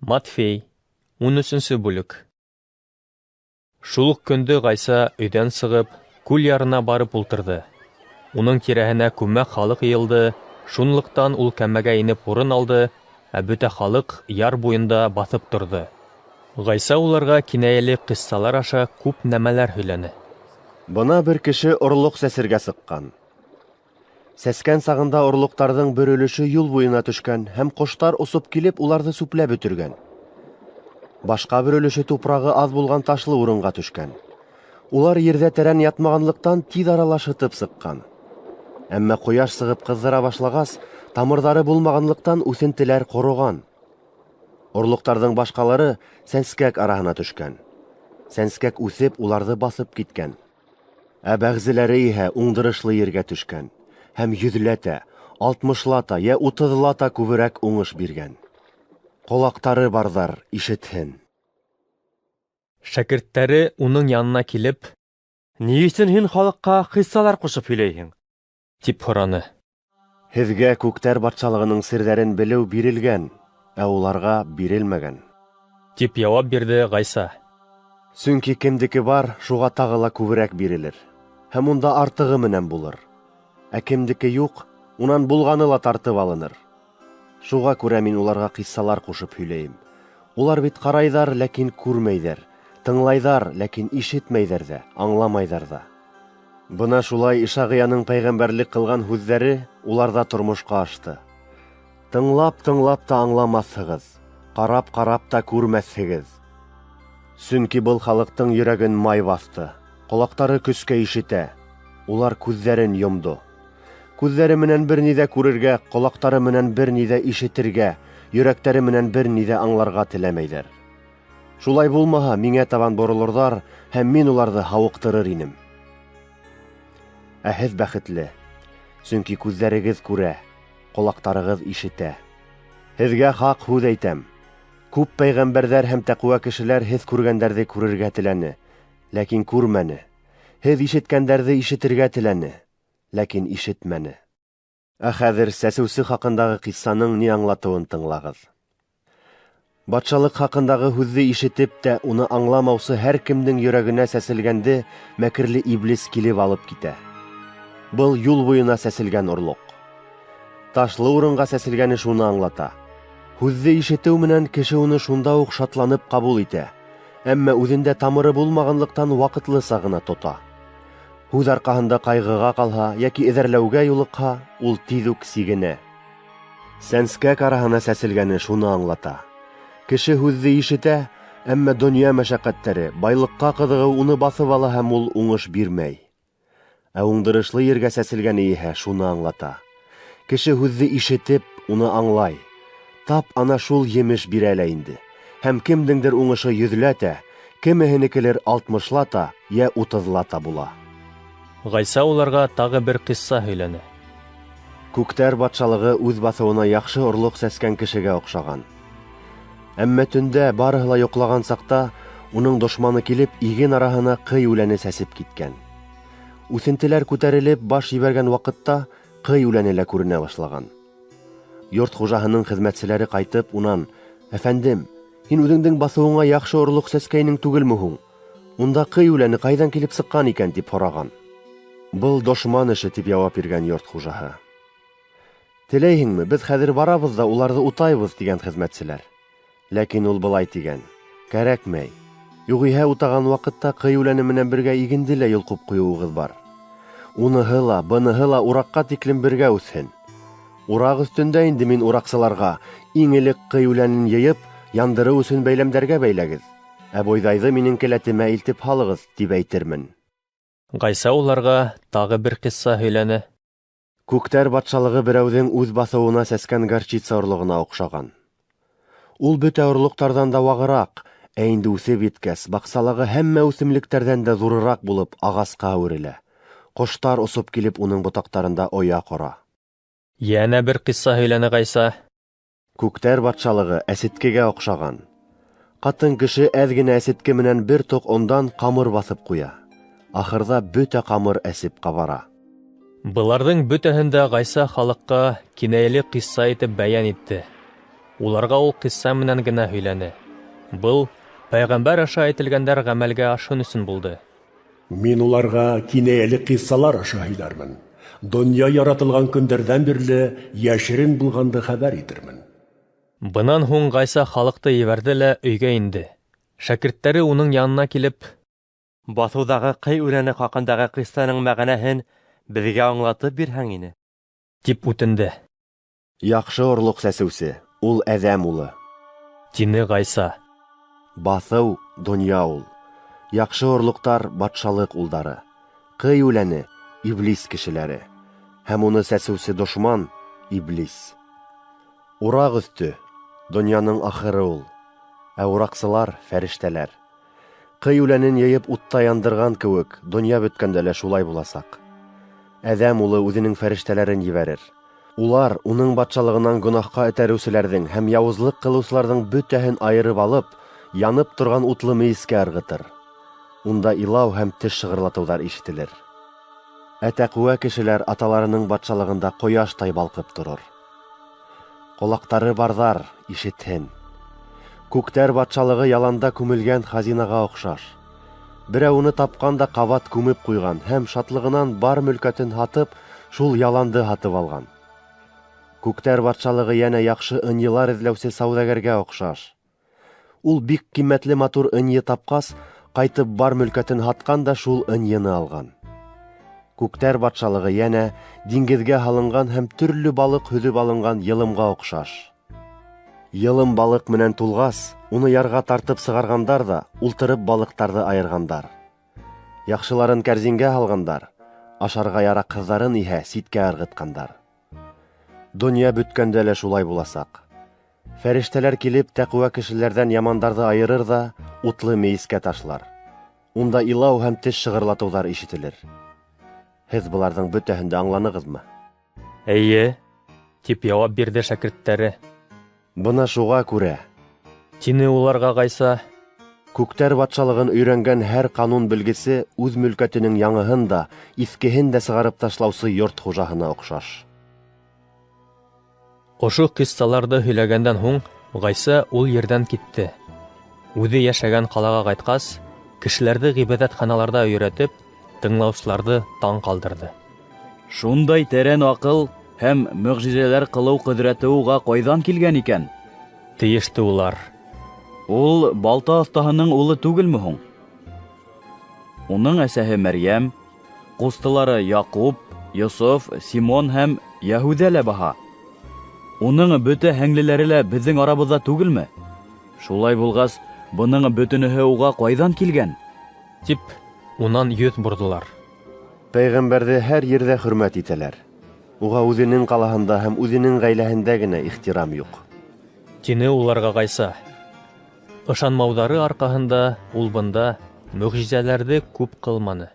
Матфей, 13-нче бүлек. Шул ук көндө Гайса өйдән сығып, күл ярына барып ултырды. Уның тирәһенә күмәк халык йыйылды, шунлыктан ул кәмәгә инеп урын алды, ә бөтә халык яр буенда баҫып торҙо. Гайса уларға кинәйәле ҡиссалар аша күп нәмәләр һөйләне. Бына бер кеше орлоҡ сәсергә сыҡҡан. Сәскән сағында орлоҡтарҙың бер өлөшө юл буйына төшкән һәм ҡоштар осоп килеп уларҙы сүпләп бөтөргән. Башҡа бер өлөшө тупрағы аҙ булған ташлы урынға төшкән. Улар ерҙә тәрән ятмағанлыҡтан тиҙ арала шытып сыҡҡан. Әммә ҡояш сығып ҡыҙҙыра башлағас, тамырҙары булмағанлыҡтан үҫентеләр ҡороған. Орлоҡтарҙың башҡалары сәнскәк араһына төшкән. Сәнскәк үҫеп, уларҙы баҫып киткән. Ә бәғзеләре иһә уңдырышлы ергә төшкән һәм йөҙләтә, 60-лата, 30-лата күберәк уңыш биргән. Ҡолаҡтары барҙар, ишетһен. Шәкерттәре уның янына килеп, «Ни өсөн һин халыҡҡа ҡиссалар ҡушып һөйләйһең?» тип һораны. Һеҙгә күктәр батшалығының серҙәрен белеү бирелгән, ә уларға бирелмәгән. Тип яуап бирҙе Гайса. Сөнки кемдеке бар, шуға тағы ла күберәк бирелер, һәм унда артығы менән булыр. Ә кемдеке юҡ, унан булғаны ла тартып алыныр. Шуға күрә мин уларға ҡиссалар ҡушып һөйләйем. Улар бит ҡарайҙар, ләкин күрмәйҙәр, тыңлайҙар, ләкин ишетмәйҙәр ҙә, аңламайҙар ҙа. Бына шулай Ишағияның пәйғәмбәрлек ҡылған һүҙҙәре уларҙа тормошҡа ашты. Тыңлап та аңламаҫһығыҙ, ҡарап та күрмәҫһегеҙ. Сөнки был халыҡтың йөрәген май баҫты, ҡолаҡтары көскә ишетә, улар күҙҙәрен йомдо. Күҙҙәре менән бер ни ҙә күрергә, ҡолаҡтары менән бер ни ҙә ишетергә, йөрәктәре менән бер ни ҙә аңларға теләмәйҙәр. Шулай булмаһа, миңә табан боролорҙар, һәм мин уларҙы һауыҡтырыр инем. Ә һеҙ бәхетле, сөнки күҙҙәрегеҙ күрә, ҡолаҡтарығыҙ ишетә. Һеҙгә хаҡ һүҙ әйтәм. Күп пәйғәмбәрҙәр һәм тәҡүә кешеләр һеҙ күргәндәрҙе күрергә теләне, ләкин күрмәне. Һеҙ ишеткәндәрҙе ишетергә теләне, ләкин ишетмәне. Ә хәҙер сәсеүсе хаҡындағы ҡиссаның ни аңлатыуын тыңлағыҙ. Батшалыҡ хаҡындағы һүҙҙе ишетеп тә уны аңламаусы һәр кемдең йөрәгенә сәселгәнде мәкерле иблис килеп алып китә. Был юл буйына сәселгән орлоҡ. Ташлы урынға сәселгәне шуны аңлата. Һүҙҙе ишетеү менән кеше уны шунда уҡ шатланып ҡабул итә, әммә үҙендә тамыры булмағанлыҡтан ваҡытлыса ғына тота. Һүҙ арҡаһында ҡайғыға ҡалһа, йәки эҙәрләүгә юлыҡһа, ул тиҙ үк сигенә. Сәнскәк араһына сәселгәне шуны аңлата. Кеше һүҙҙе ишетә, әммә донъя мәшәҡәттәре, байлыҡҡа ҡыҙығыу уны баҫып ала һәм ул уңыш бирмәй. Ә уңдырышлы ергә сәселгәне иһә шуны аңлата. Кеше һүҙҙе ишетеп, уны аңлай. Тап ана шул емеш бирә лә инде. Һәм кемдеңдер уңышы 100-ләтә, кемеһенекелер 60-лата, 30-лата була. Гайса уларға тағы бер ҡисса һөйләне. Күктәр батшалығы үҙ баҫыуына яҡшы орлоҡ сәскән кешегә оҡшаған. Әммә төндә барыһы ла йоҡлаған саҡта, уның дошманы килеп, иген араһына ҡый үләне сәсеп киткән. Үҫентеләр күтәрелеп, баш ебәргән ваҡытта, ҡый үләне лә күренә башлаған. Йорт хужаһының хеҙмәтселәре ҡайтып, унан: «Әфәндем, һин үҙеңдең баҫыуыңа яҡшы орлоҡ сәскәйнең түгелме һуң? Унда ҡый үләне ҡайҙан килеп сыҡҡан икән?» тип һораған. «Был дошман эше», тип яуап биргән йорт хужаһы. «Теләйһеңме, беҙ хәҙер барабыҙ да уларҙы утайбыҙ», тигән хеҙмәтселәр. Ләкин ул былай тигән: «Кәрәкмәй. Юғиһә утаған ваҡытта ҡый үләне менән бергә игенде лә йолҡоп ҡуйыуығыҙ бар. Уныһы ла, быныһы ла ураҡҡа тиклем бергә үҫһен. Ураҡ өҫтөндә инде мин ураҡсыларға иң элек ҡый үләнен йыйып, яндырыу өсөн бәйләмдәргә бәйләгеҙ, ә бойҙайҙы минең келәтемә илтеп һалығыҙ, тип әйтермен». Гайса уларға тағы бер ҡисса һөйләне. Күктәр батшалығы берәүҙең үҙ баҫыуына сәскән горчица орлоғона оҡшаған. Ул бөтә орлоҡтарҙан да вағыраҡ, ә инде үҫеп еткәс, баҡсалағы һәммә үҫемлектәрҙән дә ҙурыраҡ булып ағасҡа әүерелә. Ҡоштар осоп килеп уның ботаҡтарында оя ҡора. Йәнә бер ҡисса һөйләне Гайса. Күктәр батшалығы әсеткегә оҡшаған. Ҡатын кеше әҙ генә әсетке менән бер тоҡ ондан ҡамыр баҫып ҡуя. Ахырҙа бөтә ҡамыр әсеп ҡабара. Быларҙың бөтәһен дә Гайса халыҡҡа кинәйәле ҡисса итеп бәйән итте. Уларға ул кисса менән генә һөйләне. Был пәйғәмбәр аша әйтелгәндәр гамәлгә ашын өсөн булды. Мин уларга кинаяле киссалар аша һөйләрмен. Дөнья яратылган көндәрдән бирле яшерен булганды хәбәр итермен. Бынан һуң Гайса халыҡты ебәрҙе лә өйгә инде. Шәкерттәре уның янына килеп, Баҫыуҙағы ҡый үләне хаҡындағы ҡиссаның мәғәнәһен беҙгә аңлатып бирһәң ине. тип үтенде. Яҡшы орлоҡ сәсеүсе, ул әҙәм улы. Тине Гайса. Баҫыу — донъя ул. Яҡшы орлоҡтар — батшалык улдары. Ҡый үләне — иблис кешеләре. Һәм уны сәсеүсе дошман — иблис. Ураҡ өҫтө — донъяның ахыры ул. Ә ураҡсылар — фәрештәләр. Ҡый үләнен йыйып утта яндырған кеүек, донъя бөткәндә лә шулай буласаҡ. Әҙәм улы үҙенең фәрештәләрен ебәрер. Улар уның батшалығынан гонаһҡа этәреүселәрҙең һәм яуызлыҡ ҡылыусыларҙың бөтәһен айырып алып, янып торған утлы мейескә ырғытыр. Унда илау һәм теш шығырлатыуҙар ишетелер. Ә тәҡүә кешеләр аталарының батшалығында ҡояштай балҡып торор. Ҡолаҡтары барҙар ишетһен. Күктәр батшалығы яланда күмелгән хазинаға оҡшаш. Берәү уны тапҡан да ҡабат күмеп ҡуйған һәм шатлығынан бар мөлкәтен һатып, шул яланды һатып алған. Күктәр батшалығы йәнә яҡшы ынйылар эҙләүсе сауҙагәргә оҡшаш. Ул бик ҡиммәтле матур ынйы тапҡас, ҡайтып бар мөлкәтен һатҡан да шул ынйыны алған. Күктәр батшалығы йәнә диңгеҙгә һалынған һәм төрлө балыҡ һөҙөп алынған йылымға оҡшаш. Йылым балыҡ менән тулғас, уны ярға тартып сығарғандар да, ултырып балыҡтарҙы айырғандар. Яҡшыларын кәрзингә һалғандар, ашарға яраҡһыҙҙарын иһә ситкә ырғытҡандар. Донъя бөткәндә лә шулай буласаҡ. Фәрештәләр килеп, тәҡүә кешеләрҙән ямандарҙы айырыр ҙа, утлы мейескә ташлар. Унда илау һәм теш шығырлатыуҙар ишетелер. Һеҙ быларҙың бөтәһен дә аңланығыҙмы? Эйе, тип яуап бирҙе шәкерттәре. Бына шуға күрә. Тине уларға Гайса. Күктәр батшалығын өйрәнгән һәр ҡанун белгесе үҙ мөлкәтенең яңыһын да, иҫкеһен дә сығарып ташлаусы йорт хужаһына оҡшаш. Ошо ҡиссаларҙы һөйләгәндән һуң, Гайса ул ерҙән китте. Үҙе йәшәгән ҡалаға ҡайтҡас, кешеләрҙе ғибәҙәтханаларҙа өйрәтеп, тыңлаусыларҙы таң ҡалдырҙы. Шундай тәрән аҡыл һәм мөғжизәләр ҡылыу ҡөҙрәте уға ҡайҙан килгән икән? Тейеште улар. Ул балта оҫтаһының улы түгелме һуң? Уның әсәһе Мәрйәм, ҡустылары Яҡуб, Йософ, Симон һәм Яһүҙә лә баһа. Уның бөтә һеңлеләре лә беҙҙең арабыҙҙа түгелме? Шулай булғас, бының бөтөнөһө уға ҡайҙан килгән? Тип, унан йөҙ борҙолар. Пәйғәмбәрҙе һәр ерҙә хөрмәт итәләр. Уға үҙенең ҡалаһында һәм үҙенең ғаиләһендә генә ихтирам юҡ. Тине уларға Гайса. Ышанмауҙары арҡаһында ул бында мөғжизәләрҙе күп ҡылманы.